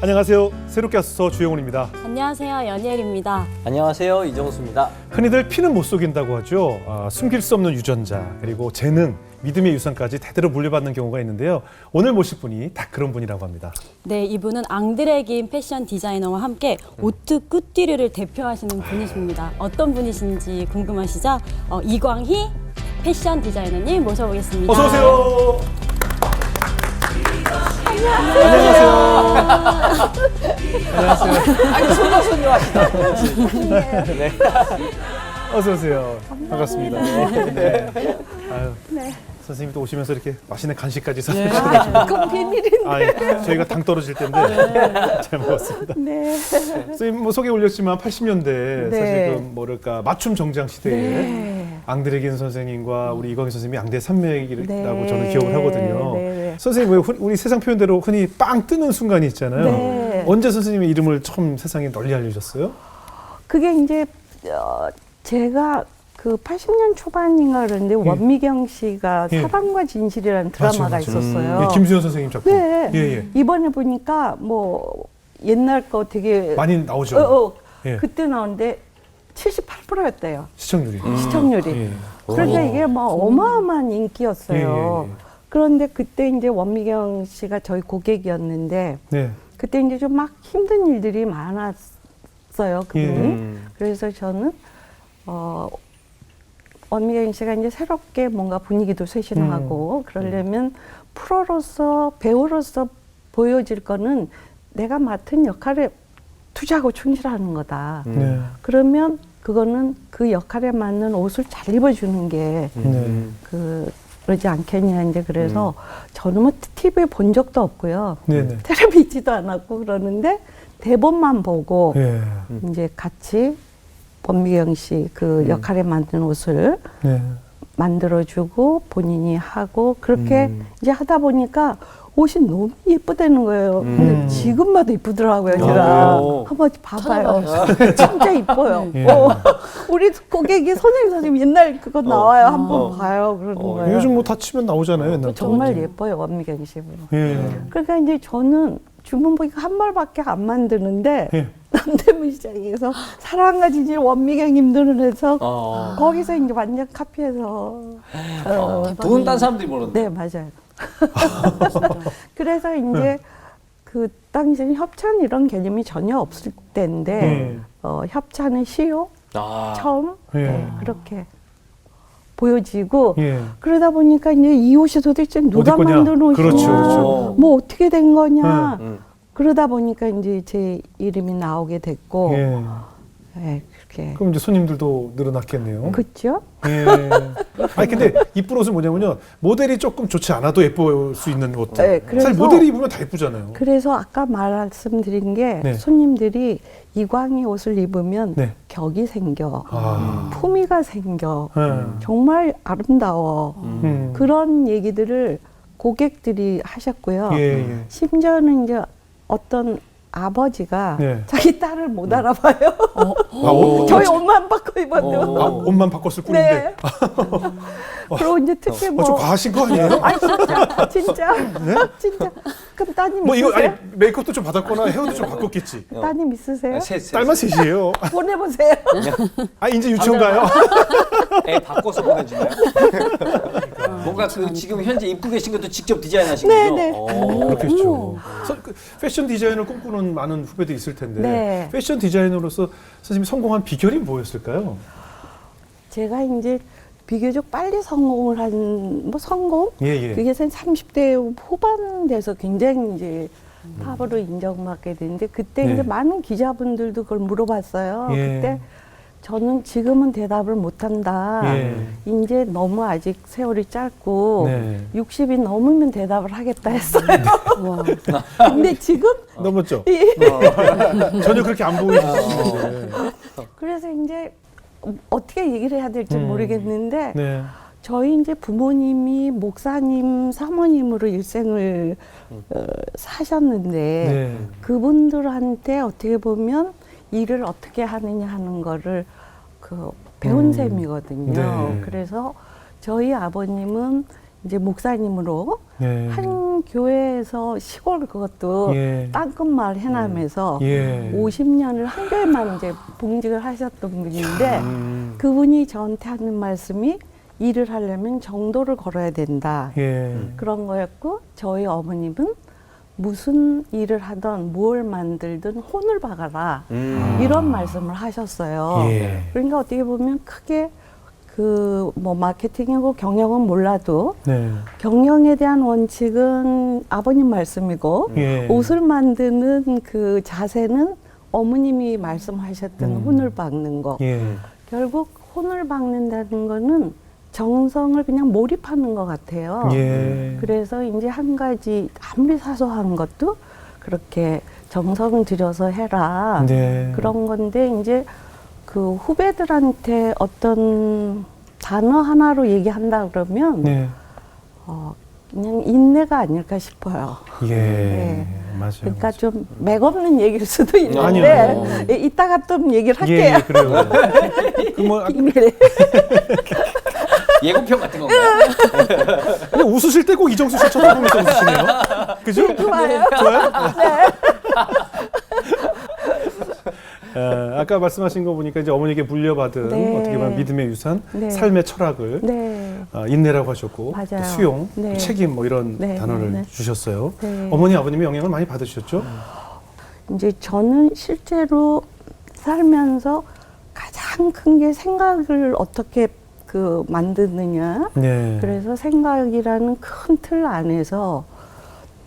안녕하세요. 새롭게 와서 주영훈입니다. 안녕하세요. 연예일입니다. 안녕하세요. 이정수입니다. 흔히들 피는 못 속인다고 하죠. 숨길 수 없는 유전자, 그리고 재능, 믿음의 유산까지 대대로 물려받는 경우가 있는데요. 오늘 모실 분이 다 그런 분이라고 합니다. 네, 이분은 앙드레긴 패션 디자이너와 함께 오트 꾸띠르를 대표하시는 분이십니다. 어떤 분이신지 궁금하시죠? 이광희 패션 디자이너님 모셔보겠습니다. 어서 오세요. 안녕하세요. 안녕하세요. 아니, 손녀 하시다. 네. 어서 오세요. 반갑습니다. 네. 아유, 선생님이 또 오시면서 이렇게 맛있는 간식까지 사주셔서 그건 비밀인데. 저희가 당 떨어질 텐데 잘 먹었습니다. 네. 선생님 뭐 소개 올렸지만 80년대 네. 사실 그 뭐랄까 맞춤 정장 시대에 네. 앙드레긴 선생님과 우리 이광희 선생님이 앙대 산맥이라고 네. 저는 기억을 하거든요. 네. 선생님 우리 세상 표현대로 흔히 빵 뜨는 순간이 있잖아요. 네. 언제 선생님의 이름을 처음 세상에 널리 알려주셨어요? 그게 이제 제가 그 80년 초반인가 그랬는데 원미경 씨가 예. 사랑과 진실이라는 드라마가 맞아요. 있었어요. 예, 김수현 선생님 작품. 네. 예. 이번에 보니까 뭐 옛날 거 되게 많이 나오죠. 예. 그때 나오는데 78%였대요. 시청률이. 시청률이. 예. 그러니까 이게 뭐 어마어마한 인기였어요. 예. 그런데 그때 이제 원미경 씨가 저희 고객이었는데 네. 그때 이제 좀 막 힘든 일들이 많았어요, 그분이. 예. 그래서 저는 원미경 씨가 이제 새롭게 뭔가 분위기도 쇄신하고 그러려면 프로로서 배우로서 보여질 거는 내가 맡은 역할에 투자하고 충실하는 거다. 네. 그러면 그거는 그 역할에 맞는 옷을 잘 입어주는 게 네. 그러지 않겠냐. 이제 그래서 저는 뭐 TV 본 적도 없고요. 네네. 텔레비지도 안 하고 그러는데 대본만 보고 예. 이제 같이 원미경 씨 그 역할에 맞는 옷을 네. 만들어주고 본인이 하고 그렇게 이제 하다 보니까 옷이 너무 예쁘다는 거예요. 근데 지금 봐도 이쁘더라고요. 제가 한번 봐봐요. 진짜 이뻐요. 예. 우리 고객이 선생님 옛날 그거 나와요. 한번 봐요. 그러는 거예요. 요즘 뭐 다 치면 나오잖아요. 옛날 거. 정말 예뻐요. 원미경 씨. 예. 그러니까 이제 저는 주문복이 한 벌밖에 안 만드는데 예. 남대문 시장에서 사랑과 진실 원미경님들을 해서 거기서 이제 완전 카피해서 돈 딴 사람들이 모르는데. 네 맞아요. 그래서 이제 그 당시에는 협찬 이런 개념이 전혀 없을 때인데 협찬은 시효 처음 예. 그렇게 보여지고 예. 그러다 보니까 이제 이 옷이 도대체 누가 어디 거냐? 만든 옷이냐, 그렇죠, 그렇죠. 뭐 어떻게 된 거냐. 네. 그러다 보니까 이제 제 이름이 나오게 됐고, 예. 네, 그렇게. 그럼 이제 손님들도 늘어났겠네요. 그렇죠? 예. 아니 근데 이쁜 옷은 뭐냐면요, 모델이 조금 좋지 않아도 예쁠 수 있는 옷들. 네, 그래서- 사실 모델이 입으면 다 예쁘잖아요. 그래서 아까 말씀드린 게 네. 손님들이 이광희 옷을 입으면 네. 격이 생겨, 아. 품위가 생겨, 예. 정말 아름다워. 그런 얘기들을 고객들이 하셨고요. 예. 심지어는 이제 어떤 아버지가 네. 자기 딸을 못 알아봐요. 저희 옷만 바꿔 입어도. 옷만 바꿨을 뿐인데. 네. 그리고 이제 특히 뭐. 좀 과하신 거 아니에요? 아니, 진짜. 진짜. 그럼 따님 뭐 이거 있으세요? 아니 메이크업도 좀 받았거나 헤어도 좀 바꿨겠지. 따님 있으세요? 딸만 셋이에요. 보내보세요. 아 이제 유치원 가요? 애 바꿔서 보내주나요? 뭔가 그 지금 현재 입고 계신 것도 직접 디자인하신 네, 거죠? 네. 그렇겠죠. 패션 디자이너를 꿈꾸는 많은 후배들이 있을 텐데 네. 패션 디자이너로서 선생님이 성공한 비결이 뭐였을까요? 제가 이제 비교적 빨리 성공을 한, 뭐 성공? 예. 그게 한 30대 후반 돼서 굉장히 이제 탑으로 인정받게 됐는데 그때 네. 이제 많은 기자분들도 그걸 물어봤어요. 예. 그때 저는 지금은 대답을 못한다. 예. 이제 너무 아직 세월이 짧고 네. 60이 넘으면 대답을 하겠다 했어요. 근데 지금 넘었죠? 전혀 그렇게 안 보이시는데. 그래서 이제 어떻게 얘기를 해야 될지 모르겠는데 네. 저희 이제 부모님이 목사님, 사모님으로 일생을 사셨는데 네. 그분들한테 어떻게 보면 일을 어떻게 하느냐 하는 거를 배운 셈이거든요. 네. 그래서 저희 아버님은 이제 목사님으로 예. 한 교회에서 시골 그것도 예. 땅끝마을 해남에서 예. 50년을 한 교회만 이제 봉직을 하셨던 분인데 그분이 저한테 하는 말씀이 일을 하려면 정도를 걸어야 된다. 예. 그런 거였고 저희 어머님은 무슨 일을 하던 뭘 만들든 혼을 박아라. 이런 말씀을 하셨어요. 예. 그러니까 어떻게 보면 크게 그 뭐 마케팅이고 경영은 몰라도 네. 경영에 대한 원칙은 아버님 말씀이고 예. 옷을 만드는 그 자세는 어머님이 말씀하셨던 혼을 박는 거. 예. 결국 혼을 박는다는 거는 정성을 그냥 몰입하는 것 같아요. 예. 그래서 이제 한 가지 아무리 사소한 것도 그렇게 정성을 들여서 해라. 네. 그런 건데 이제 그 후배들한테 어떤 단어 하나로 얘기한다 그러면 네. 그냥 인내가 아닐까 싶어요. 예. 네. 맞아요. 그러니까 좀 맥없는 얘기일 수도 있는데 아니요. 예, 이따가 좀 얘기를 예, 할게요. 예, 그래요. 그뭐 비밀에. 예고편 같은 건가요? 그냥 웃으실 때 꼭 이정수 씨 쳐다보면서 웃으시네요. 그죠? 좋아요. 좋아요? 네. 아까 말씀하신 거 보니까 이제 어머니에게 물려받은 네. 어떻게 보면 믿음의 유산, 네. 삶의 철학을 네. 인내라고 하셨고 맞아요. 또 수용, 네. 또 책임 뭐 이런 네, 단어를 네, 네. 주셨어요. 네. 어머니 아버님이 영향을 많이 받으셨죠? 이제 저는 실제로 살면서 가장 큰 게 생각을 어떻게 그 만드느냐. 네. 그래서 생각이라는 큰 틀 안에서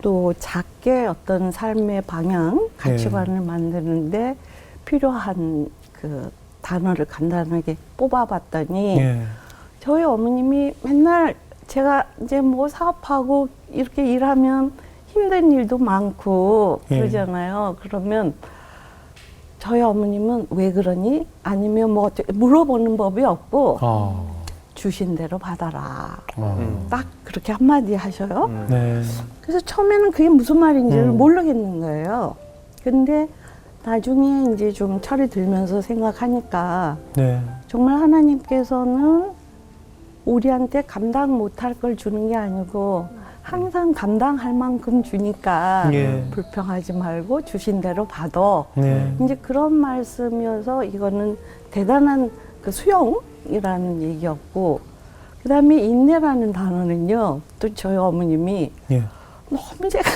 또 작게 어떤 삶의 방향, 가치관을 만드는데 필요한 그 단어를 간단하게 뽑아봤더니 예. 저희 어머님이 맨날 제가 이제 뭐 사업하고 이렇게 일하면 힘든 일도 많고 예. 그러잖아요. 그러면 저희 어머님은 왜 그러니? 아니면 뭐 어떻게 물어보는 법이 없고 주신 대로 받아라. 딱 그렇게 한마디 하셔요. 네. 그래서 처음에는 그게 무슨 말인지를 모르겠는 거예요. 근데 나중에 이제 좀 철이 들면서 생각하니까 네. 정말 하나님께서는 우리한테 감당 못할 걸 주는 게 아니고 항상 감당할 만큼 주니까 예. 불평하지 말고 주신 대로 받아. 네. 이제 그런 말씀이어서 이거는 대단한 그 수용이라는 얘기였고 그다음에 인내라는 단어는요. 또 저희 어머님이 예. 너무 제가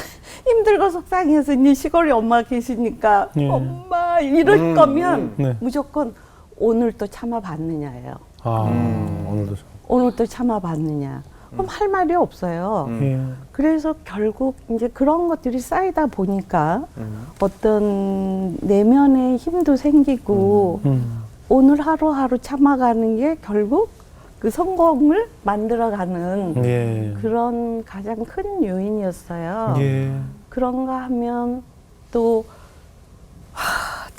힘들고 속상해서 이제 시골에 엄마 계시니까 예. 엄마 이럴 거면 네. 무조건 오늘 또 참아봤느냐예요. 오늘도. 오늘 또 참아봤느냐. 그럼 할 말이 없어요. 예. 그래서 결국 이제 그런 것들이 쌓이다 보니까 어떤 내면의 힘도 생기고 오늘 하루하루 참아가는 게 결국 그 성공을 만들어가는 예. 그런 가장 큰 요인이었어요. 예. 그런가 하면 또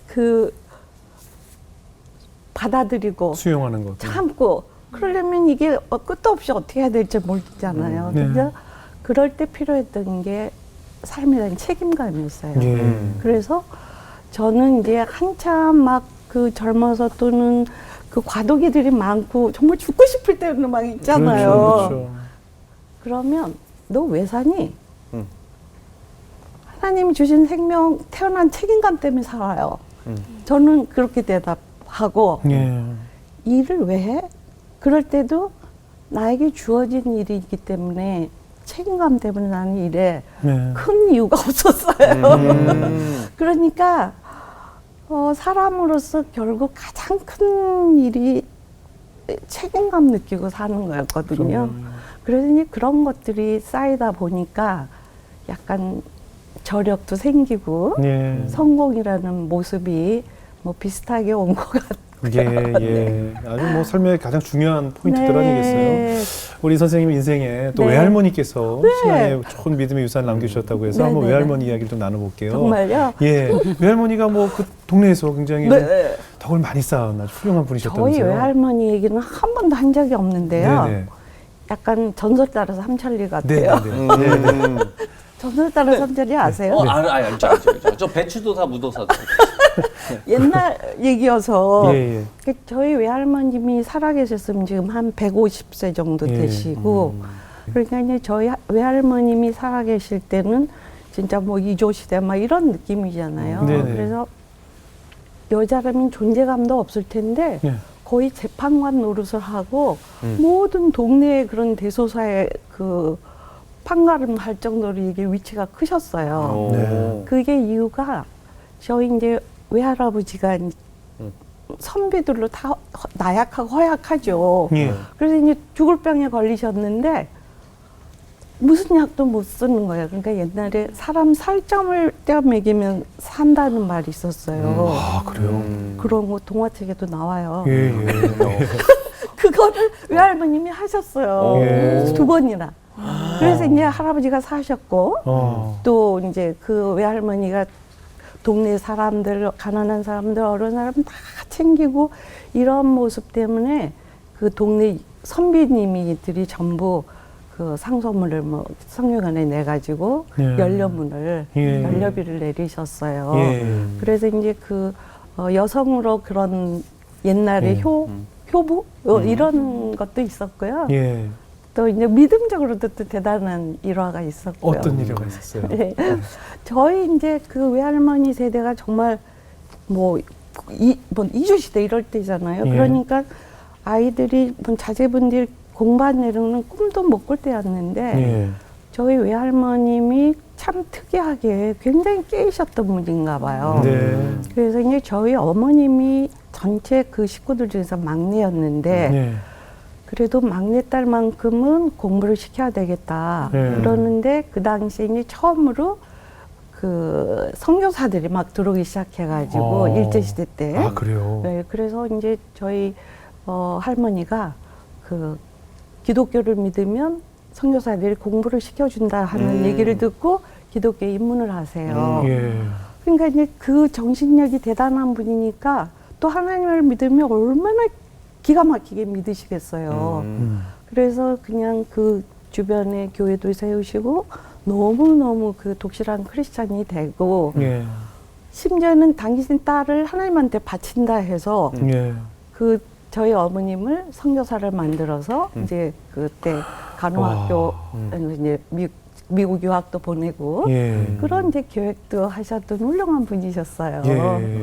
그 받아들이고 수용하는 것. 참고 그러려면 이게 끝도 없이 어떻게 해야 될지 모르잖아요. 네. 근데 그럴 때 필요했던 게 삶이라는 책임감이었어요. 예. 그래서 저는 이제 한참 막 그 젊어서 또는 그 과도기들이 많고 정말 죽고 싶을 때는 막 있잖아요. 그렇죠. 그러면 너 왜 사니? 하나님이 주신 생명, 태어난 책임감 때문에 살아요. 저는 그렇게 대답하고 예. 일을 왜 해? 그럴 때도 나에게 주어진 일이기 때문에 책임감 때문에 나는 일에 네. 큰 이유가 없었어요. 그러니까 사람으로서 결국 가장 큰 일이 책임감 느끼고 사는 거였거든요. 그래서 이제 그런 것들이 쌓이다 보니까 약간 저력도 생기고 예. 성공이라는 모습이 뭐 비슷하게 온 것 같아요. 예. 아주 뭐 삶의 가장 중요한 포인트들 네. 아니겠어요? 우리 선생님 인생에 또 네. 외할머니께서 네. 신앙에 좋은 믿음의 유산을 남겨주셨다고 해서 네, 한번 네, 외할머니 이야기를 좀 나눠볼게요. 정말요? 예. 외할머니가 뭐 그 동네에서 굉장히 네. 덕을 많이 쌓은 아주 훌륭한 분이셨다면서요. 저희 외할머니 얘기는 한 번도 한 적이 없는데요. 네네. 약간 전설 따라서 삼천리 같아요. 네네. 전설 따라서 삼천리 아세요? 알죠. 저 배추도 다 묻어서. 옛날 얘기여서 예. 저희 외할머님이 살아계셨으면 지금 한 150세 정도 예. 되시고 그러니까 이제 저희 외할머님이 살아계실 때는 진짜 뭐 이조 시대 막 이런 느낌이잖아요. 네네. 그래서 여자라면 존재감도 없을 텐데 네. 거의 재판관 노릇을 하고 모든 동네의 그런 대소사에 그 판가름 할 정도로 이게 위치가 크셨어요. 네. 그게 이유가 저희 이제 외할아버지가 선비들로 다 나약하고 허약하죠. 예. 그래서 이제 죽을 병에 걸리셨는데 무슨 약도 못 쓰는 거예요. 그러니까 옛날에 사람 살점을 떼어 먹이면 산다는 말이 있었어요. 아, 그래요? 그런 거 동화책에도 나와요. 예, 예. 그거를 외할머님이 하셨어요. 예. 2번이나. 그래서 이제 할아버지가 사셨고 또 이제 그 외할머니가 동네 사람들, 가난한 사람들, 어려운 사람 다 챙기고 이런 모습 때문에 그 동네 선비님이들이 전부 그 상소문을 뭐 성묘관에 내가지고 예. 연료문을 예. 연료비를 내리셨어요. 예. 그래서 이제 그 여성으로 그런 옛날에 예. 효부 이런 것도 있었고요. 예. 또 이제 믿음적으로도 또 대단한 일화가 있었고요. 어떤 일화가 있었어요? 네. 저희 이제 그 외할머니 세대가 정말 뭐 이주 시대 이럴 때잖아요. 예. 그러니까 아이들이 뭐 자제분들이 공부하는 꿈도 못 꿀 때였는데 예. 저희 외할머님이 참 특이하게 굉장히 깨이셨던 분인가 봐요. 네. 그래서 이제 저희 어머님이 전체 그 식구들 중에서 막내였는데 예. 그래도 막내딸만큼은 공부를 시켜야 되겠다. 네. 그러는데 그 당시에 이제 처음으로 그 선교사들이 막 들어오기 시작해가지고 일제시대 때. 아, 그래요? 네, 그래서 이제 저희 할머니가 그 기독교를 믿으면 선교사들이 공부를 시켜준다 하는 얘기를 듣고 기독교에 입문을 하세요. 예. 그러니까 이제 그 정신력이 대단한 분이니까 또 하나님을 믿으면 얼마나 기가 막히게 믿으시겠어요. 그래서 그냥 그 주변에 교회도 세우시고 너무너무 그 독실한 크리스찬이 되고 예. 심지어는 당신 딸을 하나님한테 바친다 해서 예. 그 저희 어머님을 선교사를 만들어서 이제 그때 간호학교 이제 미국 유학도 보내고 예. 그런 이제 계획도 하셨던 훌륭한 분이셨어요. 예.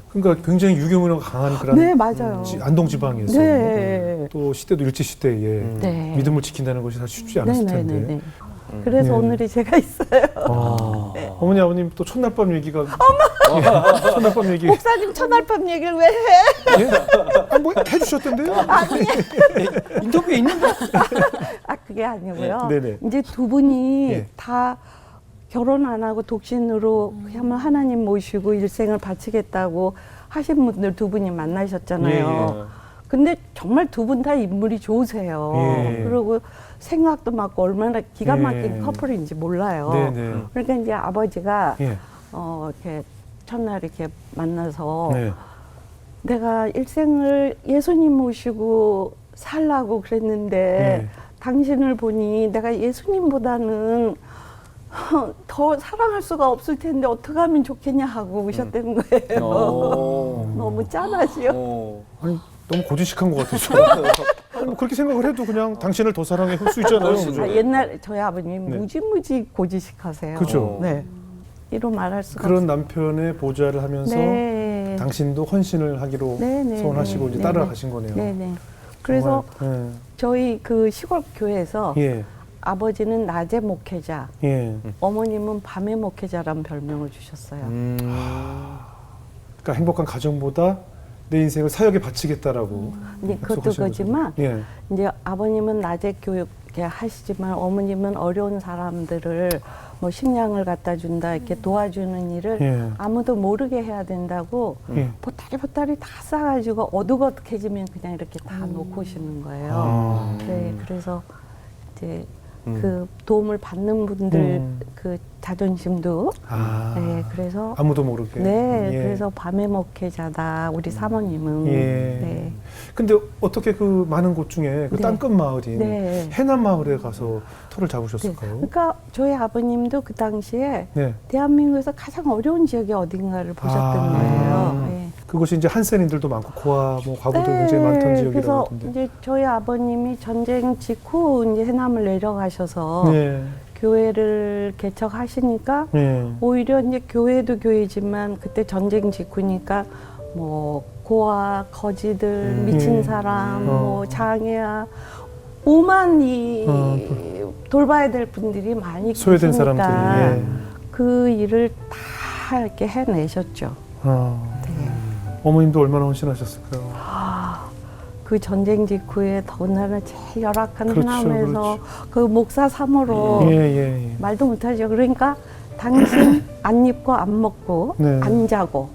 그러니까 굉장히 유교문화가 강한 그런 네, 맞아요. 안동 지방에서 네. 또 시대도 일제 시대에 네. 믿음을 지킨다는 것이 사실 쉽지 않았을 텐데. 네네네. 그래서 네. 오늘이 제가 있어요. 어머니 아버님 또 첫날밤 얘기가 예. 첫날밤 얘기 목사님 첫날밤 얘기를 왜 해? 예? 아, 뭐 해주셨던데요? 인터뷰에 있는데. 아 그게 아니고요. 네네. 이제 두 분이 예. 다 결혼 안 하고 독신으로 그냥 하나님 모시고 일생을 바치겠다고 하신 분들 두 분이 만나셨잖아요. 예. 근데 정말 두 분 다 인물이 좋으세요. 예. 그리고 생각도 맞고 얼마나 기가 막힌 예. 커플인지 몰라요. 네네. 그러니까 이제 아버지가 예. 이렇게 첫날 이렇게 만나서 네. 내가 일생을 예수님 모시고 살라고 그랬는데 예. 당신을 보니 내가 예수님보다는 더 사랑할 수가 없을 텐데 어떻게 하면 좋겠냐 하고 오셨다는 거예요. 너무 짠하지요. 아니 너무 고지식한 것 같아서. 아니 뭐 그렇게 생각을 해도 그냥 당신을 더 사랑해 할 수 있잖아요. 그죠? 아, 옛날 저희 아버님 네. 무지무지 고지식하세요. 그죠. 네. 이로 말할 수가 그런 없어요. 남편의 보좌를 하면서 네. 당신도 헌신을 하기로 네네. 소원하시고 이제 네네. 따라가신 거네요. 네네. 그래서 정말, 저희 그 시골 교회에서 예. 아버지는 낮의 목회자, 예. 어머님은 밤의 목회자라는 별명을 주셨어요. 그러니까 행복한 가정보다 내 인생을 사역에 바치겠다라고. 이제 그것도 약속하신 거지만 거죠. 예. 이제 아버님은 낮에 교육 이렇게 하시지만 어머님은 어려운 사람들을 뭐 식량을 갖다 준다 이렇게 도와주는 일을 예. 아무도 모르게 해야 된다고 예. 보따리 다 싸가지고 어둑어둑해지면 그냥 이렇게 다 놓고 오시는 거예요. 아. 네, 그래서 이제 그 도움을 받는 분들 그 자존심도 아. 네, 그래서 아무도 모르게. 네, 예. 그래서 밤의 목회자다 우리 사모님은 예. 네. 근데 어떻게 그 많은 곳 중에 그 네. 땅끝 마을인 네. 해남 마을에 가서 터를 네. 잡으셨을까요? 그러니까 저희 아버님도 그 당시에 네. 대한민국에서 가장 어려운 지역이 어딘가를 보셨던 아. 거예요. 네. 그것이 이제 한센인들도 많고 고아 뭐 과부도 굉장히 많던 지역이라고 그래서 하던데. 이제 저희 아버님이 전쟁 직후 이제 해남을 내려가셔서 네. 교회를 개척하시니까 네. 오히려 이제 교회도 교회지만 그때 전쟁 직후니까 뭐 고아, 거지들, 미친 예. 사람, 뭐 장애아 오만 이 돌봐야 될 분들이 많이 소외된 계시니까 사람들이. 예. 그 일을 다 이렇게 해내셨죠. 네. 어머님도 얼마나 헌신하셨을까요? 그 전쟁 직후에 더군다나 제일 열악한 그렇죠, 해남에서 그 목사 사모로 예. 말도 못하죠. 그러니까 당신 안 입고 안 먹고 네. 안 자고.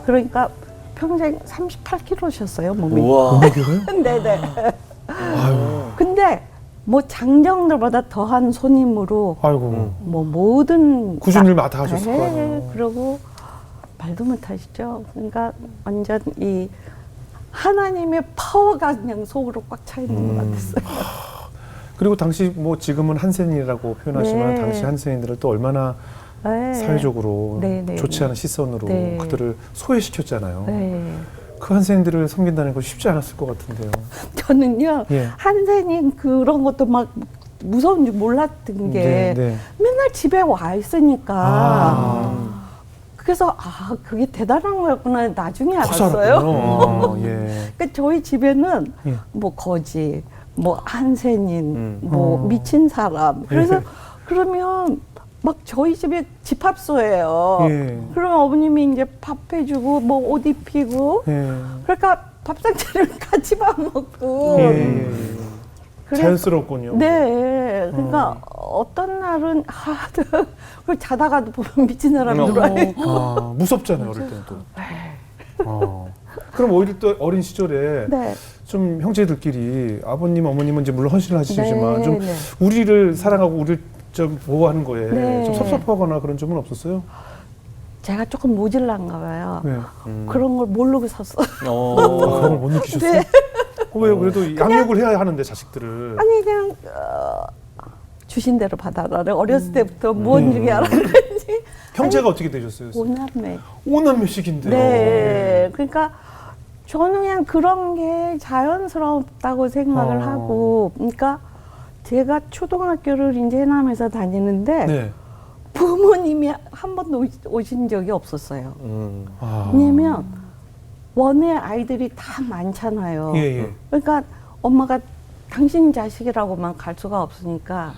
그러니까 평생 38kg셨어요 몸이. 우와. 네네. 아유. 근데 뭐 장정들보다 더한 손님으로 아이고. 뭐 모든 꾸준히 다 하셨을 네, 거예요. 그러고 말도 못하시죠. 그러니까 완전 이 하나님의 파워가 그냥 속으로 꽉 차 있는 것 같았어요. 그리고 당시 뭐 지금은 한센이라고 표현하지만 네. 당시 한센인들을 또 얼마나 네. 사회적으로 네, 네, 좋지 네. 않은 시선으로 네. 그들을 소외시켰잖아요. 네. 그 한센인들을 섬긴다는 건 쉽지 않았을 것 같은데요. 저는요 예. 한센인 그런 것도 막 무서운 줄 몰랐던 게 네. 맨날 집에 와 있으니까 아. 그래서 그게 대단한 거였구나 나중에 커서 알았어요. 알았군요. 예. 그러니까 저희 집에는 예. 뭐 거지, 뭐 한센인, 뭐 어. 미친 사람. 그래서 예. 그러면 막 저희 집에 집합소예요. 예. 그러면 어머님이 이제 밥 해주고 뭐 옷 입히고 예. 그러니까 밥상 차리면 같이 밥 먹고. 예. 그래서- 자연스럽군요. 네, 그러니까 어떤 날은 그리고 자다가도 보면 미친 사람 들어와요. 무섭잖아요, 어릴 때는 또. 그럼 오히려 또 어린 시절에 네. 좀 형제들끼리 아버님, 어머님은 이제 물론 헌신을 하시지만 네, 좀 네. 우리를 사랑하고 우리를 좀 보호하는 거에 네. 좀 섭섭하거나 그런 점은 없었어요? 제가 조금 모질란가 봐요. 네. 그런 걸 모르고 샀어요. 그런 걸 못 느끼셨어요? 네. 왜요? 그래도 양육을 해야 하는데 자식들을. 아니 그냥 주신 대로 받아라. 어렸을 때부터 무언 중에 알았는지 형제가 어떻게 되셨어요? 오남매. 오남매씩인데요. 네, 그러니까 저는 그냥 그런 게 자연스럽다고 생각을 하고, 그러니까 제가 초등학교를 이제 해남에서 다니는데 네. 부모님이 한 번도 오신 적이 없었어요. 아. 왜냐면 원의 아이들이 다 많잖아요. 예. 그러니까 엄마가 당신 자식이라고만 갈 수가 없으니까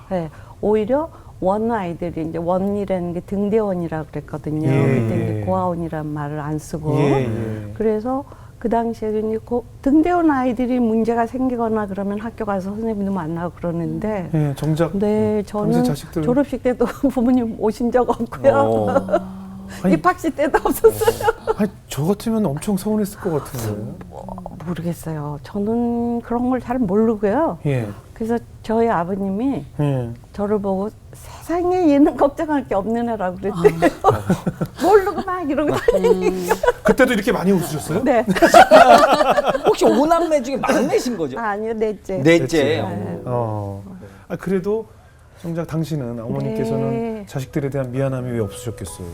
네, 오히려 원 아이들이 이제 원이라는 게 등대원이라 그랬거든요. 예, 그때 예. 이제 고아원이란 말을 안 쓰고 예. 그래서 그 당시에 이제 등대원 아이들이 문제가 생기거나 그러면 학교 가서 선생님도 만나고 그러는데 예, 정작 네, 당시 저는 자식들 졸업식 때도 부모님 오신 적 없고요. 아니, 입학식 때도 없었어요. 아니, 저 같으면 엄청 서운했을 것 같은데. 모르겠어요. 저는 그런 걸 잘 모르고요. 예. 그래서 저희 아버님이 예. 저를 보고 세상에 얘는 걱정할 게 없는 애라고 그랬대요. 모르고 막 이러고 다니니까. 그때도 이렇게 많이 웃으셨어요? 네. 혹시 오남매 중에 막내신 거죠? 아니요, 넷째. 넷째. 네. 그래도 정작 당신은 어머니께서는 네. 자식들에 대한 미안함이 왜 없으셨겠어요?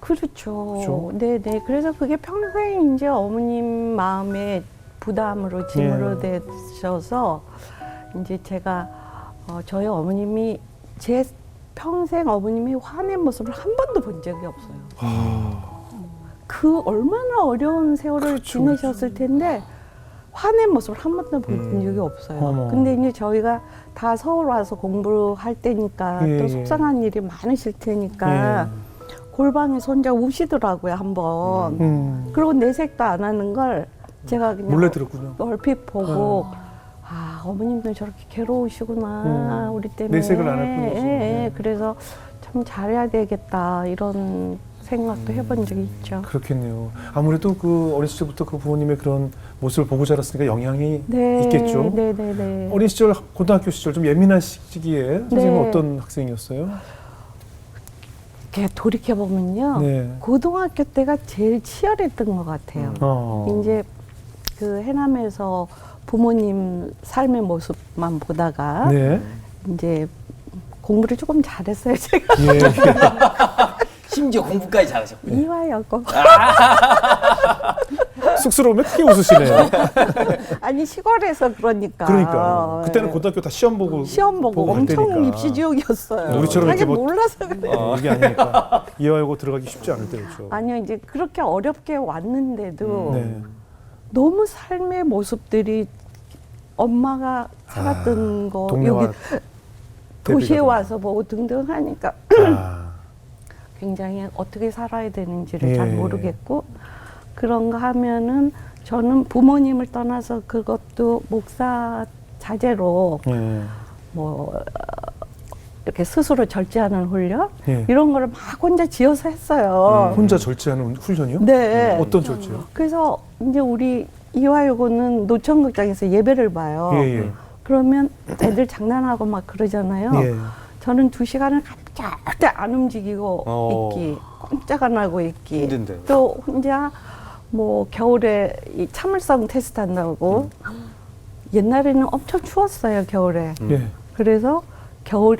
그렇죠. 그렇죠? 네네. 그래서 그게 평생 이제 어머님 마음에 부담으로 짐으로 되셔서 이제 제가 저희 어머님이 제 평생 어머님이 화낸 모습을 한 번도 본 적이 없어요. 그 얼마나 어려운 세월을 그렇죠, 지내셨을 텐데 화낸 모습을 한 번도 본 적이 없어요. 어머. 근데 이제 저희가 다 서울 와서 공부할 때니까 예, 또 예. 속상한 일이 많으실 테니까 골방에 손자 우시더라고요 한번. 그리고 내색도 안 하는 걸 제가 그냥 몰래 들었군요. 얼핏 보고 어머님도 저렇게 괴로우시구나 우리 때문에. 내색을 안 할 뿐이지. 예. 그래서 참 잘해야 되겠다 이런 생각도 해본 적이 있죠. 그렇겠네요. 아무래도 그 어린 시절부터 그 부모님의 그런 모습을 보고 자랐으니까 영향이 네, 있겠죠. 네네네. 어린 시절, 고등학교 시절 좀 예민한 시기에 선생님은 네. 어떤 학생이었어요? 이렇게 돌이켜 보면요, 네. 고등학교 때가 제일 치열했던 것 같아요. 이제 그 해남에서 부모님 삶의 모습만 보다가 네. 이제 공부를 조금 잘했어요 제가. 예. 심지어 공부까지 잘하셨고. 이화여고. 쑥스러우면 크게 웃으시네요. 아니 시골에서 그러니까. 그러니까 그때는 예. 고등학교 다 시험 보고 시험 보고 갈 엄청 때니까. 입시 지옥이었어요. 우리처럼 자기 이렇게 뭐- 몰라서 그래. 이게 아니니까 이화여고 들어가기 쉽지 않을 때였죠. 아니요 이제 그렇게 어렵게 왔는데도 네. 너무 삶의 모습들이 엄마가 살았던 거 동네와 여기 도시에 대비가 와서 보고 등등 하니까 아, 굉장히 어떻게 살아야 되는지를 예. 잘 모르겠고 그런가 하면은 저는 부모님을 떠나서 그것도 목사 자제로 예. 뭐 이렇게 스스로 절제하는 훈련 예. 이런 거를 막 혼자 지어서 했어요. 혼자 절제하는 훈련이요? 네. 어떤 절제요? 그래서 이제 우리 이화여고는 노천극장에서 예배를 봐요. 예, 예. 그러면 애들 장난하고 막 그러잖아요. 예. 저는 2시간을 절대 안 움직이고 있기, 꼼짝 안 하고 있기. 힘든데. 또 혼자 뭐 겨울에 이 참을성 테스트 한다고. 옛날에는 엄청 추웠어요, 겨울에. 예. 그래서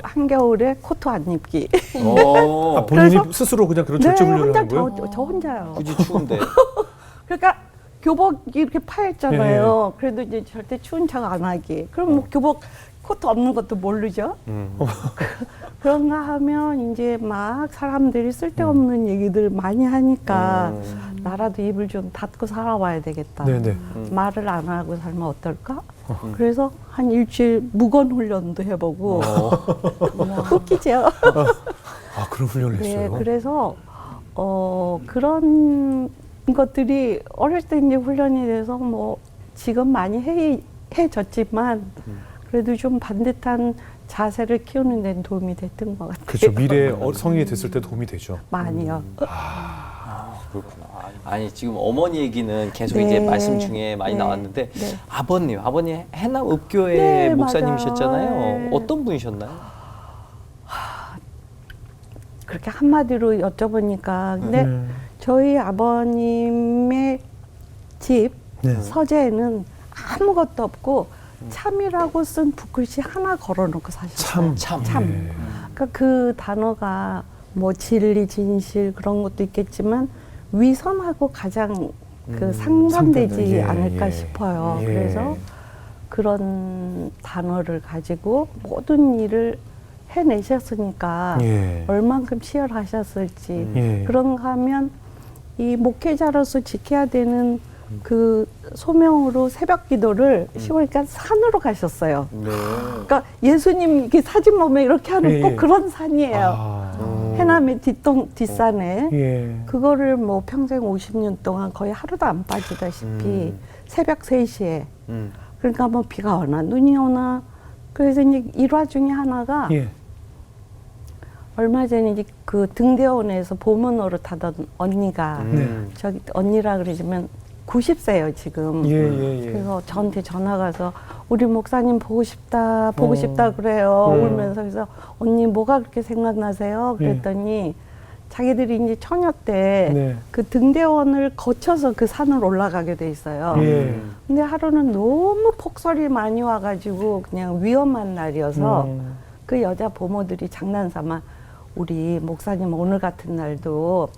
한겨울에 코트 안 입기. 아, 본인이 그래서- 스스로 그냥 그런 네, 절제 훈련을 혼자 하는 거예요? 저 혼자요. 굳이 추운데. 그러니까 교복이 이렇게 파였잖아요. 그래도 이제 절대 추운 척 안 하기. 그럼 뭐 교복 코트 없는 것도 모르죠. 그런가 하면 이제 막 사람들이 쓸데없는 얘기들 많이 하니까 나라도 입을 좀 닫고 살아와야 되겠다. 네네. 말을 안 하고 살면 어떨까? 그래서 한 일주일 무건 훈련도 해보고 웃기죠. 아, 그런 훈련을 네, 했어요? 그래서 그런 것들이 어릴 때 이제 훈련이 돼서 뭐 지금 많이 해졌지만 그래도 좀 반듯한 자세를 키우는 데는 도움이 됐던 것 같아요. 그렇죠. 미래 성인이 됐을 때 도움이 되죠. 많이요. 그렇구나. 아니 지금 어머니 얘기는 계속 네. 이제 말씀 중에 많이 네. 나왔는데 네. 아버님 해남 읍교회 네, 목사님이셨잖아요. 맞아요. 어떤 분이셨나요? 그렇게 한마디로 여쭤보니까 근데 저희 아버님의 집 네. 서재에는 아무것도 없고 참이라고 쓴 붓글씨 하나 걸어놓고 사셨어요. 참. 참. 예. 그러니까 그 단어가 뭐 진리, 진실 그런 것도 있겠지만 위선하고 가장 그 상반되지 상반된, 예, 않을까 예. 싶어요. 예. 그래서 그런 단어를 가지고 모든 일을 해내셨으니까 예. 얼만큼 치열하셨을지 예. 그런가 하면 이 목회자로서 지켜야 되는 그 소명으로 새벽 기도를 시골니까 산으로 가셨어요. 네. 그러니까 예수님 이렇게 사진 보면 이렇게 하는 예, 꼭 예. 그런 산이에요. 아. 해남의 뒷산에 예. 그거를 뭐 평생 50년 동안 거의 하루도 안 빠지다시피 새벽 3시에 그러니까 뭐 비가 오나 눈이 오나 그래서 이제 일화 중에 하나가 예. 얼마 전에 이제 그 등대원에서 보문 노릇하던 언니가 네. 저기 언니라 그러지만 90세예요 지금. 예. 그래서 저한테 전화가 와서 우리 목사님 보고 싶다 그래요. 울면서 그래서 언니 뭐가 그렇게 생각나세요? 그랬더니 자기들이 이제 처녀 때 네. 그 등대원을 거쳐서 그 산을 올라가게 돼 있어요. 예. 근데 하루는 너무 폭설이 많이 와가지고 그냥 위험한 날이어서 그 여자 보모들이 장난삼아 우리 목사님 오늘 같은 날도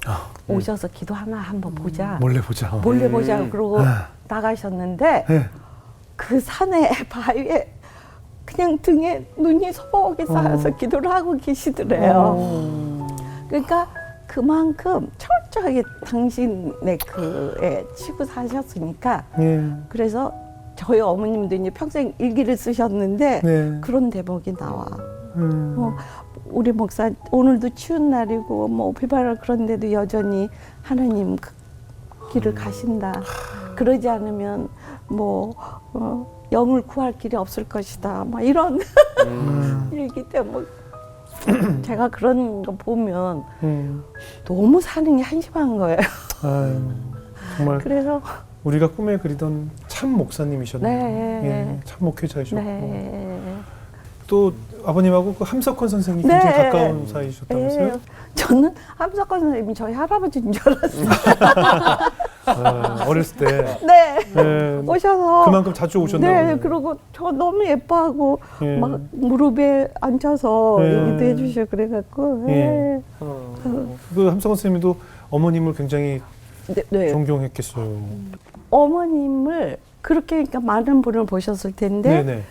오셔서 기도 하나 한번 보자. 몰래 보자. 몰래 보자 그러고 나가셨는데 예. 그 산에 바위에 그냥 등에 눈이 소복이 쌓여서 기도를 하고 계시더래요. 그러니까 그만큼 철저하게 당신의 그에 치고 사셨으니까 예. 그래서 저희 어머님도 이제 평생 일기를 쓰셨는데 네. 그런 대목이 나와. 우리 목사 오늘도 추운 날이고 뭐 비바라 그런데도 여전히 하나님 그 길을 가신다. 그러지 않으면 뭐 영을 구할 길이 없을 것이다. 막 이런 일기 때문에 제가 그런 거 보면 너무 사는 게 한심한 거예요. 아유, 정말 그래서 우리가 꿈에 그리던 참 목사님이셨네요. 네. 예, 참 목회자이셨고 네. 또 아버님하고 그 함석헌 선생이 네. 굉장히 가까운 사이셨다면서요? 예. 저는 함석헌 선생님이 저희 할아버지인 줄 알았어요. 어렸을 때 네. 예, 오셔서 그만큼 자주 오셨나 네, 보네요. 그리고 저 너무 예뻐하고 예. 막 무릎에 앉아서 예. 얘기도 해주시고 그래갖고 예. 예. 그 함성원 선생님도 어머님을 굉장히 네, 네. 존경했겠어요. 어머님을 그렇게 그러니까 많은 분을 보셨을 텐데 네네.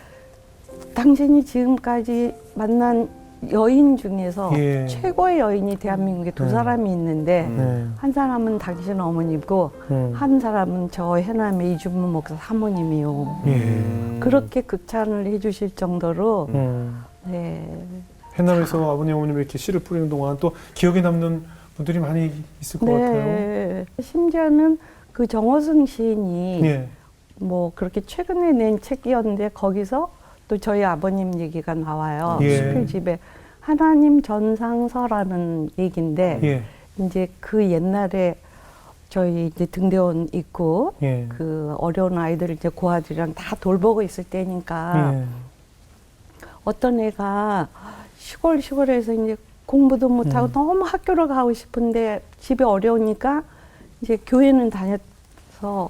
당신이 지금까지 만난 여인 중에서 예. 최고의 여인이 대한민국에 두 네. 사람이 있는데 네. 한 사람은 당신 어머니고 한 사람은 저 해남의 이준문 목사 사모님이요. 예. 그렇게 극찬을 해주실 정도로 음. 네. 해남에서 아버님 어머님 이렇게 씨를 뿌리는 동안 또 기억에 남는 분들이 많이 있을 것 같아요. 네. 심지어는 그 정호승 시인이 예. 뭐 그렇게 최근에 낸 책이었는데 거기서 또 저희 아버님 얘기가 나와요. 예. 수필집에 하나님 전상서라는 얘기인데 예. 이제 그 옛날에 저희 이제 등대원 있고 예. 그 어려운 아이들 이제 고아들이랑 다 돌보고 있을 때니까 예. 어떤 애가 시골에서 이제 공부도 못하고 너무 학교를 가고 싶은데 집이 어려우니까 이제 교회는 다녔어.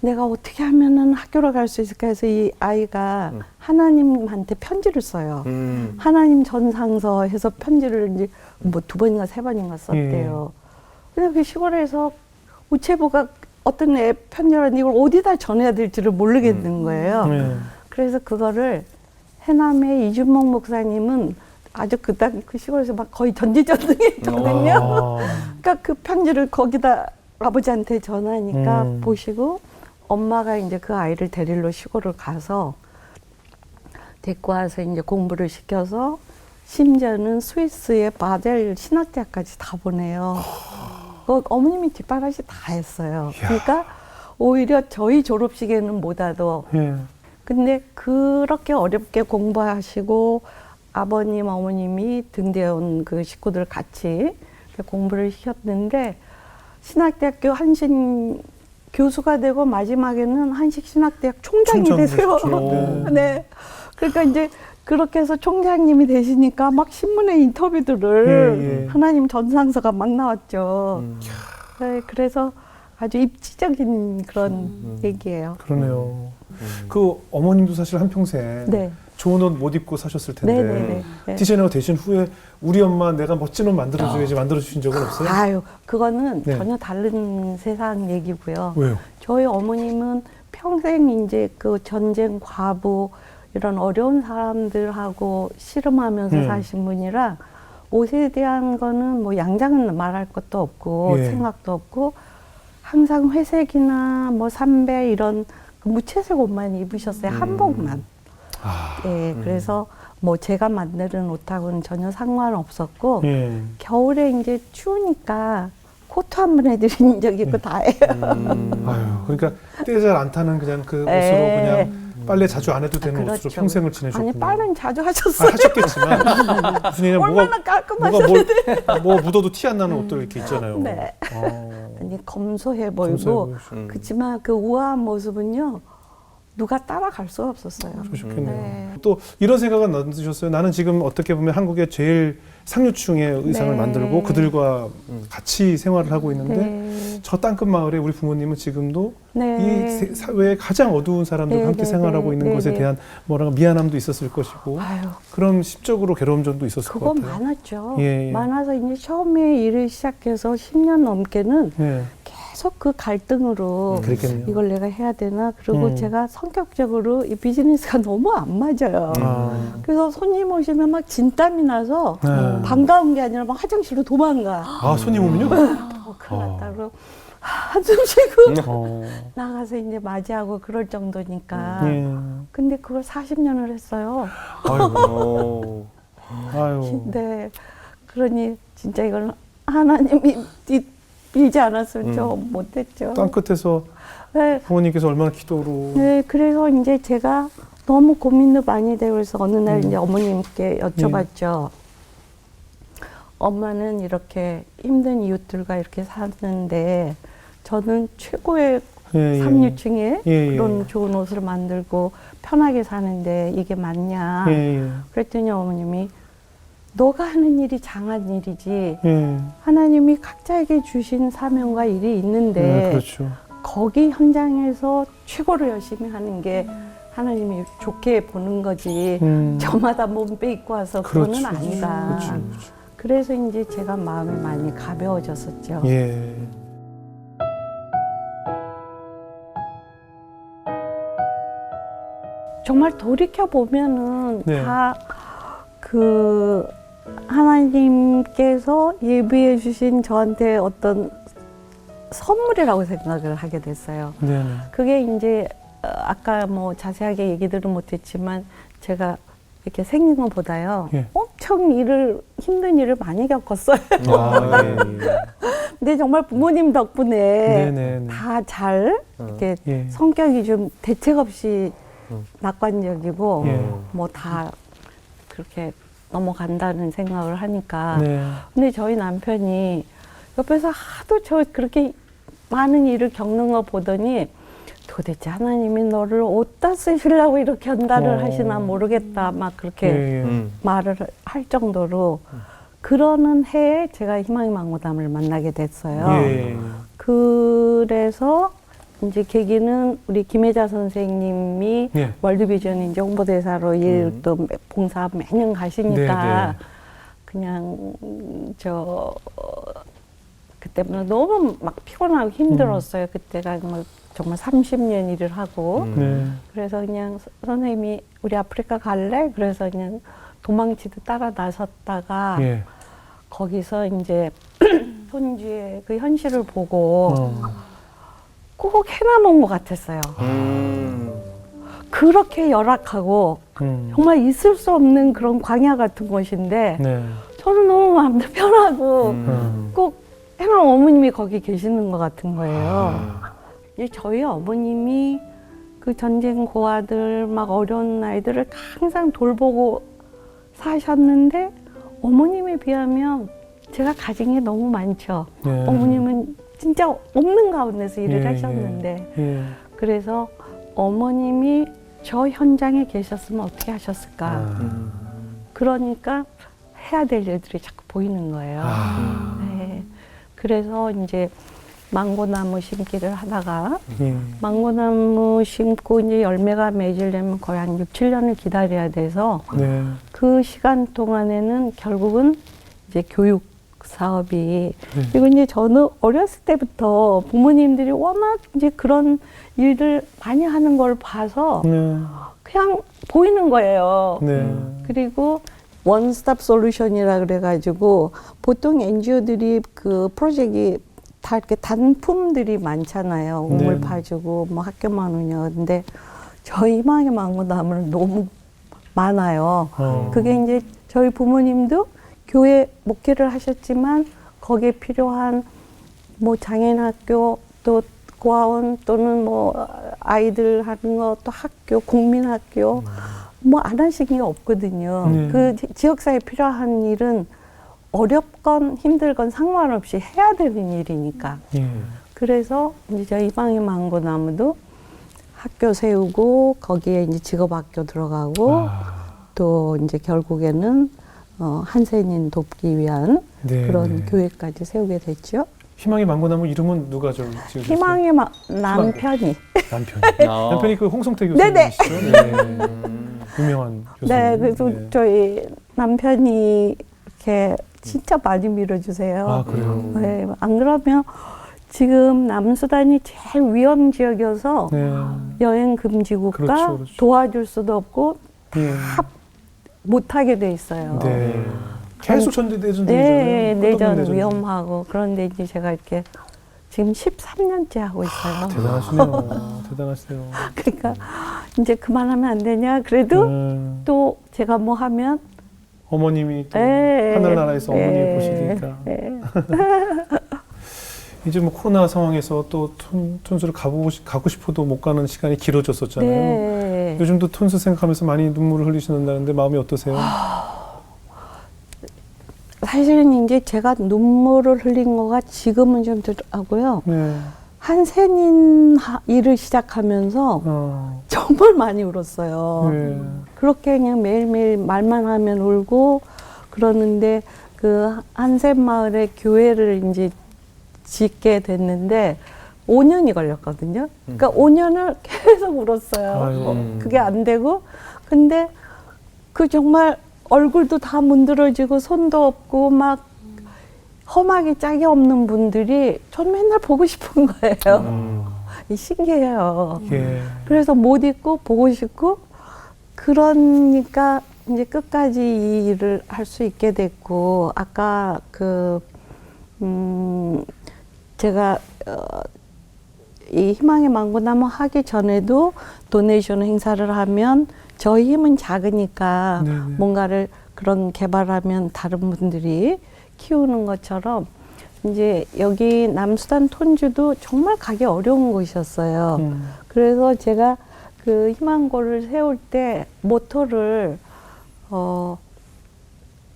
내가 어떻게 하면은 학교를 갈 수 있을까 해서 이 아이가 하나님한테 편지를 써요. 하나님 전상서 해서 편지를 이제 뭐 2번인가 3번인가 썼대요. 근데 그 시골에서 우체부가 어떤 애 편지를 이걸 어디다 전해야 될지를 모르겠는 거예요. 그래서 그거를 해남의 이준목 목사님은 아주 그 시골에서 막 거의 전지전능했거든요. 그러니까 그 편지를 거기다 아버지한테 전하니까 보시고 엄마가 이제 그 아이를 데리러 시골을 가서 데리고 와서 이제 공부를 시켜서 심지어는 스위스의 바젤 신학대학까지 다 보내요. 어머님이 뒷바라지 다 했어요. 그러니까 오히려 저희 졸업식에는 못 와도 근데 그렇게 어렵게 공부하시고 아버님, 어머님이 등대원 그 식구들 같이 공부를 시켰는데 신학대학교 한신 교수가 되고 마지막에는 한식신학대학 총장이 되세요. 네. 그러니까 이제 그렇게 해서 총장님이 되시니까 막 신문의 인터뷰들을 하나님 전상서가 막 나왔죠. 네, 그래서 아주 입지적인 그런 얘기예요. 그러네요. 그 어머님도 사실 한평생 네. 좋은 옷 못 입고 사셨을 텐데 네. 디자이너가 되신 후에 우리 엄마 내가 멋진 옷 만들어줘야지 만들어주신 적은 없어요? 아유, 그거는 네. 전혀 다른 세상 얘기고요. 왜요? 저희 어머님은 평생 이제 그 전쟁 과부 이런 어려운 사람들하고 씨름하면서 사신 분이라 옷에 대한 거는 뭐 양장은 말할 것도 없고 생각도 없고 항상 회색이나 뭐 삼배 이런 그 무채색 옷만 입으셨어요. 한복만. 네, 그래서 뭐 제가 만드는 옷하고는 전혀 상관없었고 겨울에 이제 추우니까 코트 한 번 해드린 적이 있고 다예요. 아유, 그러니까 때 잘 안 타는 그냥 그 옷으로 그냥 빨래 자주 안 해도 되는 옷으로 평생을 지내셨군요. 아니 빨래는 자주 하셨어요. 하셨겠지만 무슨 얘기냐 얼마나 깔끔하셨는데. 뭐 묻어도 티 안 나는 옷들 이렇게 있잖아요. 네. 아니 검소해 보이고 그렇지만 그 우아한 모습은요 누가 따라갈 수가 없었어요. 그러셨겠네요. 네. 또 이런 생각은 안 드셨어요? 나는 지금 어떻게 보면 한국의 제일 상류층의 의상을 만들고 그들과 같이 생활을 하고 있는데 저 땅끝 마을에 우리 부모님은 지금도 이 사회의 가장 어두운 사람들과 함께 생활하고 있는 것에 대한 뭐랄까 미안함도 있었을 것이고 아유. 그런 심적으로 괴로운 점도 있었을 것 그거 같아요. 많았죠. 예. 많아서 이제 처음에 일을 시작해서 10년 넘게는 예. 계속 그 갈등으로 그랬겠네요. 이걸 내가 해야 되나 그리고 제가 성격적으로 이 비즈니스가 너무 안 맞아요. 그래서 손님 오시면 막 진땀이 나서 반가운 게 아니라 막 화장실로 도망가. 아, 손님 오면요? 큰일 났다. 그러고 한숨 쉬고 나가서 이제 맞이하고 그럴 정도니까. 근데 그걸 40년을 했어요. 아이고. 아유. 네. 그러니 진짜 이걸 하나님이 빌지 않았으면 저 못했죠. 땅끝에서 네. 부모님께서 얼마나 기도로. 네. 그래서 이제 제가 너무 고민도 많이 되고 그래서 어느 날 이제 어머님께 여쭤봤죠. 엄마는 이렇게 힘든 이웃들과 이렇게 사는데 저는 최고의 삼류층에 그런 좋은 옷을 만들고 편하게 사는데 이게 맞냐. 그랬더니 어머님이 너가 하는 일이 장한 일이지 하나님이 각자에게 주신 사명과 일이 있는데 그렇죠. 거기 현장에서 최고로 열심히 하는 게 하나님이 좋게 보는 거지 저마다 몸빼 입고 와서 그거는 아니다. 그래서 이제 제가 마음이 많이 가벼워졌었죠. 예. 정말 돌이켜 보면은 네. 다 그 하나님께서 예비해 주신 저한테 어떤 선물이라고 생각을 하게 됐어요. 네. 그게 이제 아까 뭐 자세하게 얘기들은 못했지만 제가 이렇게 생긴 것보다요. 예. 엄청 힘든 일을 많이 겪었어요. 아, 예. 근데 정말 부모님 덕분에 네네. 다 잘 이렇게 예. 성격이 좀 대책 없이 낙관적이고 예. 뭐 다 그렇게 넘어간다는 생각을 하니까. 네. 근데 저희 남편이 옆에서 하도 저 그렇게 많은 일을 겪는 거 보더니 도대체 하나님이 너를 어디다 쓰시려고 이렇게 연달을 하시나 모르겠다 막 그렇게 예. 말을 할 정도로 그러는 해에 제가 희망의 망고담을 만나게 됐어요. 예. 그래서 이제 계기는 우리 김혜자 선생님이 예. 월드비전 이제 홍보대사로 일 또 봉사 매년 가시니까 네, 네. 그냥 그때는 너무 막 피곤하고 힘들었어요. 그때가 뭐 정말 30년 일을 하고 네. 그래서 그냥 선생님이 우리 아프리카 갈래? 그래서 그냥 도망치듯 따라 나섰다가 예. 거기서 이제 손주의 그 현실을 보고 꼭 해남온 것 같았어요. 그렇게 열악하고 정말 있을 수 없는 그런 광야 같은 곳인데 네. 저는 너무 마음도 편하고 꼭 해남 어머님이 거기 계시는 것 같은 거예요. 이제 저희 어머님이 그 전쟁 고아들 막 어려운 아이들을 항상 돌보고 사셨는데 어머님에 비하면 제가 가진 게 너무 많죠. 네. 어머님은 진짜 없는 가운데서 일을 예, 하셨는데 예. 그래서 어머님이 저 현장에 계셨으면 어떻게 하셨을까. 그러니까 해야 될 일들이 자꾸 보이는 거예요. 네. 그래서 이제 망고나무 심기를 하다가 예. 망고나무 심고 이제 열매가 맺으려면 거의 한 6, 7년을 기다려야 돼서 네. 그 시간 동안에는 결국은 이제 교육 사업이 네. 그리고 이제 저는 어렸을 때부터 부모님들이 워낙 이제 그런 일들 많이 하는 걸 봐서 네. 그냥 보이는 거예요. 네. 그리고 원스톱 솔루션이라 그래가지고 보통 NGO들이 그 프로젝트이 다 이렇게 단품들이 많잖아요. 우물 네. 파주고 뭐 학교만 운영. 근데 저희 희망의 망고나무는 너무 많아요. 그게 이제 저희 부모님도 교회 목회를 하셨지만 거기에 필요한 뭐 장애인 학교 또 고아원 또는 뭐 아이들 하는 거 또 학교 국민학교 뭐 안 하신 게 없거든요. 네. 그 지역사회에 필요한 일은 어렵건 힘들건 상관없이 해야 되는 일이니까. 예. 그래서 이제 저희 희망의 망고나무도 학교 세우고 거기에 이제 직업학교 들어가고 또 이제 결국에는 한센인 돕기 위한 네. 그런 교회까지 세우게 됐죠. 희망의 망고나무 이름은 누가 좀 지으셨어요? 희망의 남편이. 남편이. 어. 남편이 그 홍성태 네네. 교수님이시죠? 네. 유명한 교수님. 네, 그래서 저희 남편이 이렇게 진짜 많이 밀어주세요. 아, 그래요? 네, 안 그러면 지금 남수단이 제일 위험 지역이어서 네. 여행 금지국가 그렇죠, 그렇죠. 도와줄 수도 없고 예. 못하게 돼 있어요. 네. 계속 전대전 네, 내전 내전. 위험하고 그런데 이제 제가 이렇게 지금 13년째 하고 있어요. 대단하시네요. 대단하시네요. 그러니까 이제 그만하면 안 되냐? 그래도 또 제가 뭐 하면 어머님이 또 예, 하늘나라에서 어머니 예, 보시니까 예. 이제 뭐 코로나 상황에서 또 톤수를 가고 싶어도 못 가는 시간이 길어졌었잖아요. 네. 요즘도 톤수 생각하면서 많이 눈물을 흘리시는다는데 마음이 어떠세요? 사실은 이제 제가 눈물을 흘린 거가 지금은 좀 덜하고요. 네. 한센인 일을 시작하면서 정말 많이 울었어요. 네. 그렇게 그냥 매일매일 말만 하면 울고 그러는데 그 한센 마을에 교회를 이제 짓게 됐는데 5년이 걸렸거든요. 그러니까 5년을 계속 울었어요. 아이고. 그게 안 되고 근데 그 정말 얼굴도 다 문드러지고 손도 없고 막 험하게 짝이 없는 분들이 전 맨날 보고 싶은 거예요. 신기해요. 예. 그래서 못 잊고 보고 싶고 그러니까 이제 끝까지 이 일을 할 수 있게 됐고 아까 제가 이 희망의 망고나무 하기 전에도 도네이션 행사를 하면 저희 힘은 작으니까 네네. 뭔가를 그런 개발하면 다른 분들이 키우는 것처럼 이제 여기 남수단 톤주도 정말 가기 어려운 곳이었어요. 그래서 제가 그 희망고를 세울 때 모토를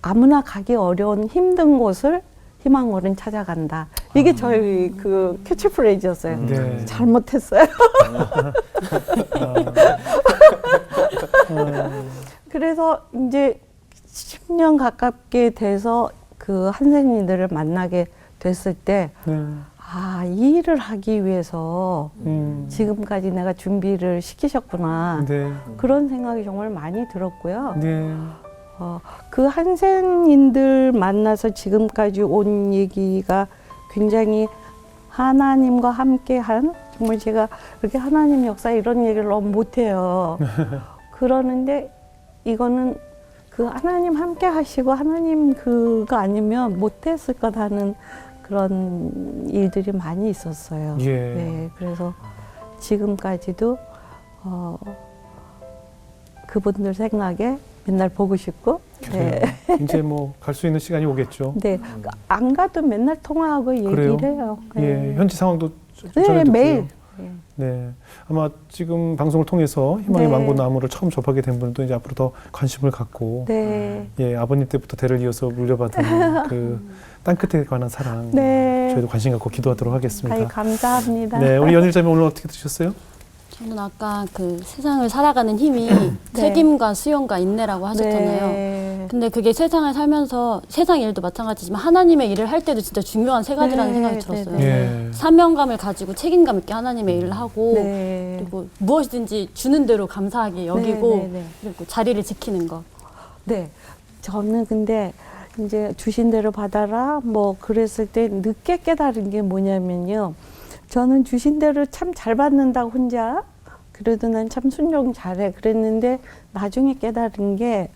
아무나 가기 어려운 힘든 곳을 희망고는 찾아간다. 이게 저희 그 캐치프레이즈였어요. 네. 잘못했어요. 그래서 이제 10년 가깝게 돼서 그 한생님들을 만나게 됐을 때 네. 이 일을 하기 위해서 지금까지 내가 준비를 시키셨구나. 네. 그런 생각이 정말 많이 들었고요. 네. 그 한센인들 만나서 지금까지 온 얘기가 굉장히 하나님과 함께한 정말 제가 그렇게 하나님 역사 이런 얘기를 너무 못해요. 그러는데 이거는 그 하나님 함께 하시고 하나님 그거 아니면 못했을 것 하는 그런 일들이 많이 있었어요. 예. 네, 그래서 지금까지도 그분들 생각에 맨날 보고 싶고. 네. 이제 뭐 갈 수 있는 시간이 오겠죠. 네, 안 가도 맨날 통화하고 그래요? 얘기를 해요. 네. 예, 현지 상황도 네, 전해 듣고요. 매일. 네. 네, 아마 지금 방송을 통해서 희망의 네. 망고나무를 처음 접하게 된 분도 이제 앞으로 더 관심을 갖고, 네. 예, 아버님 때부터 대를 이어서 물려받은 그 땅끝에 관한 사랑, 네. 저희도 관심 갖고 기도하도록 하겠습니다. 아이, 감사합니다. 네, 우리 연일자매 오늘 어떻게 드셨어요? 저는 아까 그 세상을 살아가는 힘이 책임과 수용과 인내라고 하셨잖아요. 네. 근데 그게 세상을 살면서 세상 일도 마찬가지지만 하나님의 일을 할 때도 진짜 중요한 세 가지라는 네, 생각이 들었어요. 예. 사명감을 가지고 책임감 있게 하나님의 일을 하고 네. 그리고 무엇이든지 주는 대로 감사하게 여기고 네, 네, 네. 그리고 자리를 지키는 거. 네. 저는 근데 이제 주신 대로 받아라 뭐 그랬을 때 늦게 깨달은 게 뭐냐면요. 저는 주신 대로 참 잘 받는다 혼자. 그래도 난 참 순종 잘해. 그랬는데 나중에 깨달은 게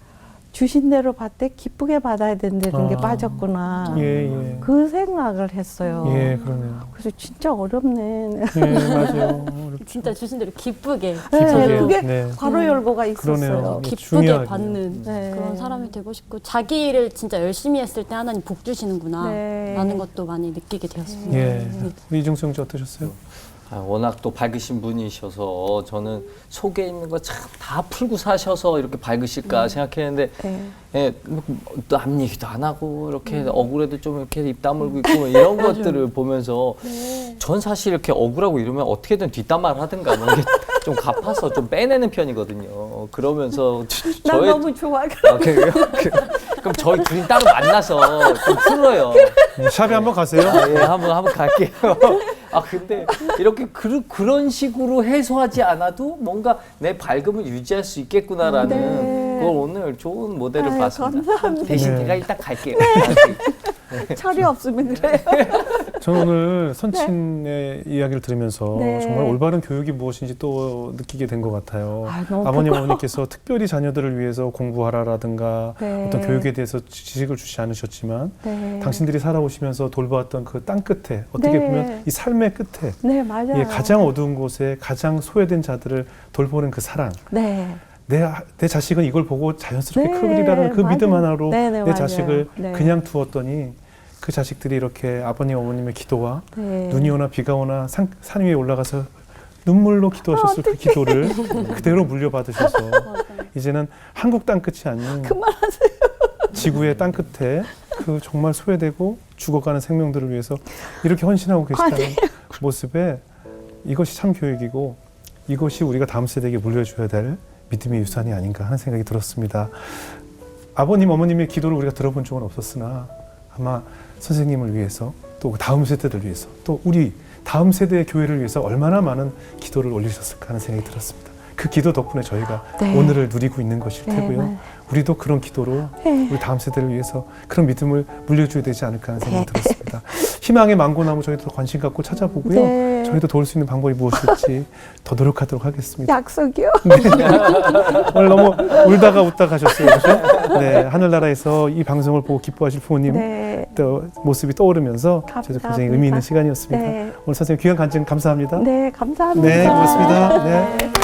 주신 대로 받되 기쁘게 받아야 된다는 게 빠졌구나. 예, 예. 그 생각을 했어요. 예, 그러네요. 그래서 진짜 어렵네. 예, 맞아요. 진짜 주신 대로 기쁘게 네, 그게 네. 괄호 열고가 그러네요. 있었어요. 이게 기쁘게 중요하게. 받는 네. 그런 사람이 되고 싶고 자기 일을 진짜 열심히 했을 때 하나님 복 주시는구나 네. 라는 것도 많이 느끼게 되었습니다. 예. 우리 이중수 형제 어떠셨어요? 워낙 또 밝으신 분이셔서 저는 속에 있는 거 참 다 풀고 사셔서 이렇게 밝으실까 생각했는데 네. 예, 남 얘기도 안 하고 이렇게 억울해도 좀 이렇게 입 다물고 있고 이런 것들을 보면서 전 사실 이렇게 억울하고 이러면 어떻게든 뒷담화를 하든가 뭐 이렇게 좀 갚아서 좀 빼내는 편이거든요. 그러면서 난 너무 좋아. 그래요? 그럼 저희 둘이 따로 만나서 좀 풀어요. 샵에 한번 가세요. 예, 한번 갈게요. 근데 이렇게 그런 식으로 해소하지 않아도 뭔가 내 밝음을 유지할 수 있겠구나라는 네. 그걸 오늘 좋은 모델을 아유, 봤습니다. 감사합니다. 대신 네. 제가 일단 갈게요. 철이 없으면 그래요. 저는 오늘 선친의 이야기를 들으면서 네. 정말 올바른 교육이 무엇인지 또 느끼게 된 것 같아요. 너무 아버님, 부끄러워. 어머니께서 특별히 자녀들을 위해서 공부하라라든가 네. 어떤 교육에 대해서 지식을 주지 않으셨지만 네. 당신들이 살아오시면서 돌보았던 그 땅 끝에 어떻게 네. 보면 이 삶의 끝에 네, 맞아요. 예, 가장 어두운 곳에 가장 소외된 자들을 돌보는 그 사랑. 네. 내 자식은 이걸 보고 자연스럽게 네, 크리라는 그 맞아요. 믿음 하나로 네, 네, 내 맞아요. 자식을 네. 그냥 두었더니 그 자식들이 이렇게 아버님 어머님의 기도와 네. 눈이 오나 비가 오나 산 위에 올라가서 눈물로 기도하셨을 그 기도를 그대로 물려받으셔서 이제는 한국 땅 끝이 아닌 그만하세요. 지구의 땅 끝에 그 정말 소외되고 죽어가는 생명들을 위해서 이렇게 헌신하고 계시다는 모습에 이것이 참 교육이고 이것이 우리가 다음 세대에게 물려줘야 될 믿음의 유산이 아닌가 하는 생각이 들었습니다. 아버님, 어머님의 기도를 우리가 들어본 적은 없었으나 아마 선생님을 위해서 또 다음 세대들 위해서 또 우리 다음 세대의 교회를 위해서 얼마나 많은 기도를 올리셨을까 하는 생각이 들었습니다. 그 기도 덕분에 저희가 네. 오늘을 누리고 있는 것일 네, 테고요. 맞아요. 우리도 그런 기도로 네. 우리 다음 세대를 위해서 그런 믿음을 물려줘야 되지 않을까 하는 생각이 네. 들었습니다. 희망의 망고나무 저희도 더 관심 갖고 찾아보고요. 네. 저희도 도울 수 있는 방법이 무엇일지 더 노력하도록 하겠습니다. 약속이요. 오늘 너무 울다가 웃다 가셨어요. 그렇죠? 네, 하늘나라에서 이 방송을 보고 기뻐하실 부모님 네. 또 모습이 떠오르면서 저도 감사합니다. 굉장히 의미 있는 시간이었습니다. 네. 오늘 선생님 귀한 간증 감사합니다. 네, 감사합니다. 네, 고맙습니다. 네.